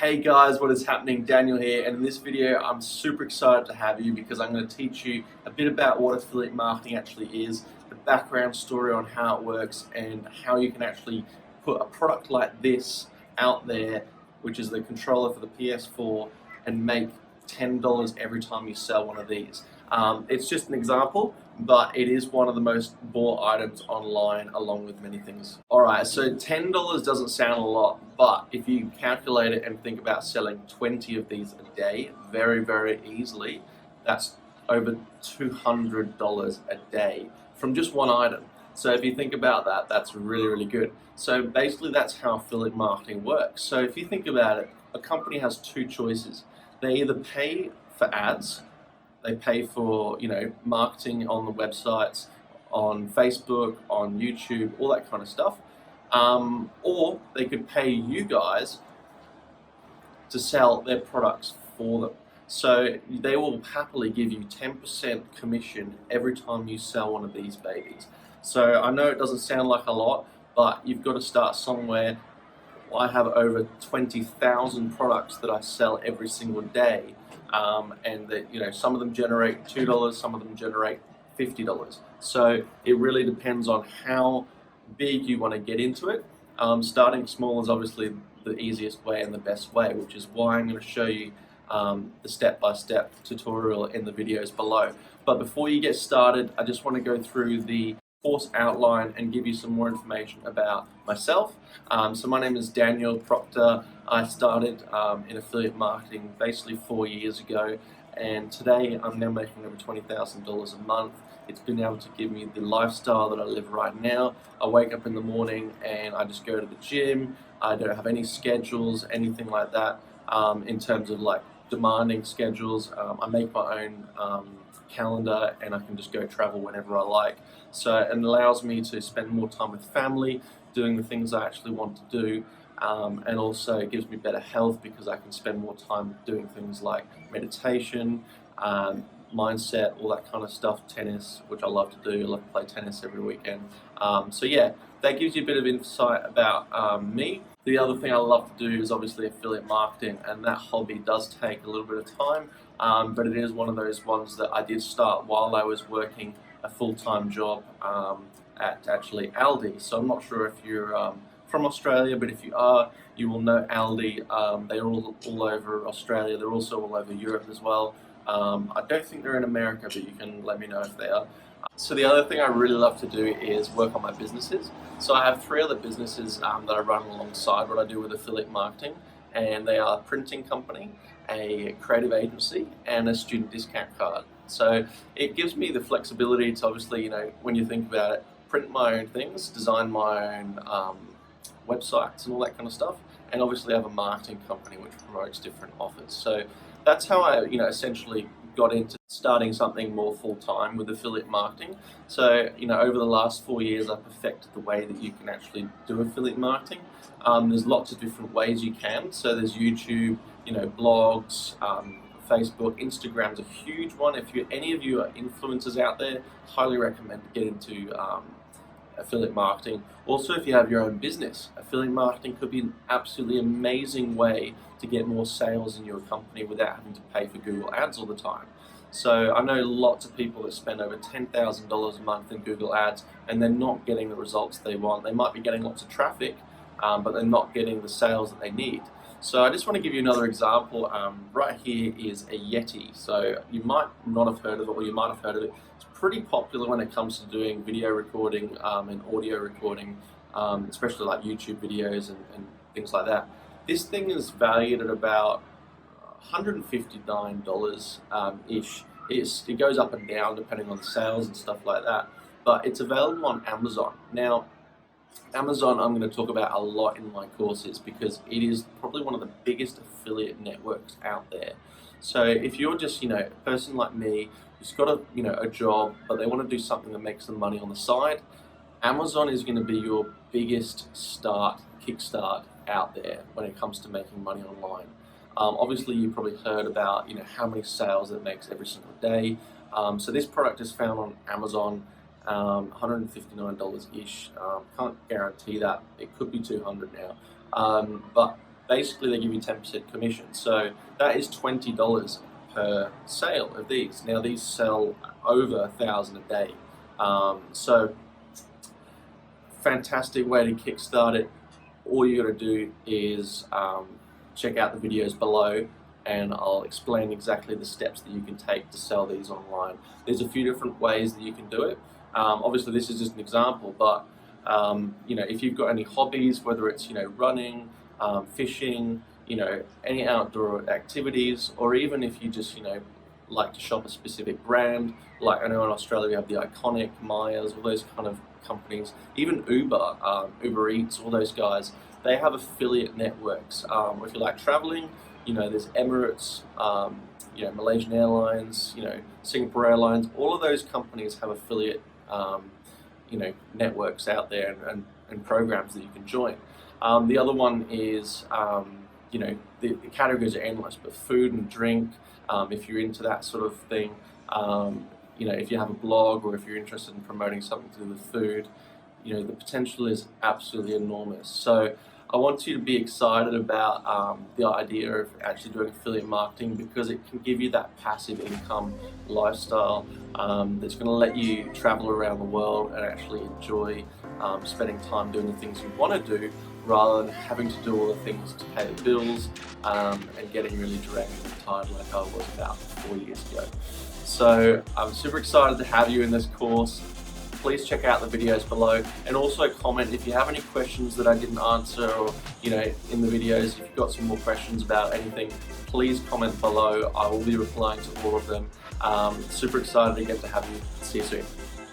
Hey guys, what is happening? Daniel here, and in this video I'm super excited to have you because I'm going to teach you a bit about what affiliate marketing actually is, the background story on how it works, and how you can actually put a product like this out there, which is the controller for the PS4, and make $10 every time you sell one of these. It's just an example, but it is one of the most bought items online along with many things. Alright, so $10 doesn't sound a lot, but if you calculate it and think about selling 20 of these a day, very easily, that's over $200 a day from just one item. So if you think about that, that's really good. So basically that's how affiliate marketing works. So if you think about it, a company has two choices. They either pay for ads, they pay for, marketing on the websites, on Facebook, on YouTube, all that kind of stuff. Or they could pay you guys to sell their products for them. So they will happily give you 10% commission every time you sell one of these babies. So I know it doesn't sound like a lot, but you've got to start somewhere. I have over 20,000 products that I sell every single day, and that some of them generate $2, some of them generate $50. So it really depends on how big you want to get into it. Starting small is obviously the easiest way and the best way, which is why I'm going to show you the step-by-step tutorial in the videos below. But before you get started, I just want to go through the course outline and give you some more information about myself. So my name is Daniel Proctor. I started in affiliate marketing basically 4 years ago, and today I'm now making over $20,000 a month. It's been able to give me the lifestyle that I live right now. I wake up in the morning and I just go to the gym. I don't have any schedules, anything like that, in terms of like demanding schedules. I make my own calendar, and I can just go travel whenever I like. So it allows me to spend more time with family, doing the things I actually want to do, and also it gives me better health because I can spend more time doing things like meditation, mindset, all that kind of stuff, tennis, which I love to do. I love to play tennis every weekend. So yeah, that gives you a bit of insight about me. The other thing I love to do is obviously affiliate marketing, and that hobby does take a little bit of time, but it is one of those ones that I did start while I was working a full-time job at actually Aldi. So I'm not sure if you're from Australia, but if you are, you will know Aldi. They're all over Australia. They're also all over Europe as well. I don't think they're in America, but you can let me know if they are. So the other thing I really love to do is work on my businesses. So I have 3 other businesses that I run alongside what I do with affiliate marketing, and they are a printing company, a creative agency, and a student discount card. So it gives me the flexibility to obviously, when you think about it, print my own things, design my own websites and all that kind of stuff, and obviously I have a marketing company which promotes different offers. So that's how I, essentially got into starting something more full-time with affiliate marketing. So, over the last 4 years, I've perfected the way that you can actually do affiliate marketing. There's lots of different ways you can. So there's YouTube, blogs, Facebook, Instagram's a huge one. If any of you are influencers out there, highly recommend to get into affiliate marketing. Also, if you have your own business, affiliate marketing could be an absolutely amazing way to get more sales in your company without having to pay for Google Ads all the time. So I know lots of people that spend over $10,000 a month in Google Ads, and they're not getting the results they want. They might be getting lots of traffic, but they're not getting the sales that they need. So I just want to give you another example. Right here is a Yeti. So you might not have heard of it, or you might have heard of it. It's pretty popular when it comes to doing video recording and audio recording, especially like YouTube videos and things like that. This thing is valued at about $159 ish. It goes up and down depending on sales and stuff like that, but it's available on Amazon. Now, Amazon I'm going to talk about a lot in my courses because it is probably one of the biggest affiliate networks out there. So if you're just, a person like me who's got a job, but they want to do something that makes them money on the side, Amazon is going to be your biggest kickstart out there when it comes to making money online. Obviously, you've probably heard about how many sales it makes every single day. So this product is found on Amazon, $159 ish. Can't guarantee that. It could be $200 now, but basically they give you 10% commission. So that is $20 per sale of these. Now these sell over 1,000 a day. So fantastic way to kickstart it. All you got to do is check out the videos below, and I'll explain exactly the steps that you can take to sell these online. There's a few different ways that you can do it. Obviously this is just an example, but if you've got any hobbies, whether it's running, fishing, any outdoor activities, or even if you just like to shop a specific brand, like I know in Australia we have the Iconic, Myers, all those kind of companies, even Uber, Uber Eats, all those guys, they have affiliate networks. If you like traveling, there's Emirates, Malaysian Airlines, Singapore Airlines, all of those companies have affiliate networks out there and programs that you can join. The other one is, the categories are endless, but food and drink, if you're into that sort of thing, if you have a blog or if you're interested in promoting something to do with food, the potential is absolutely enormous. So I want you to be excited about the idea of actually doing affiliate marketing, because it can give you that passive income lifestyle that's going to let you travel around the world and actually enjoy spending time doing the things you want to do, rather than having to do all the things to pay the bills and getting really drained and tired like I was about 4 years ago. So I'm super excited to have you in this course. Please check out the videos below, and also comment if you have any questions that I didn't answer, or in the videos, if you've got some more questions about anything, please comment below. I will be replying to all of them. Super excited to get to have you. See you soon.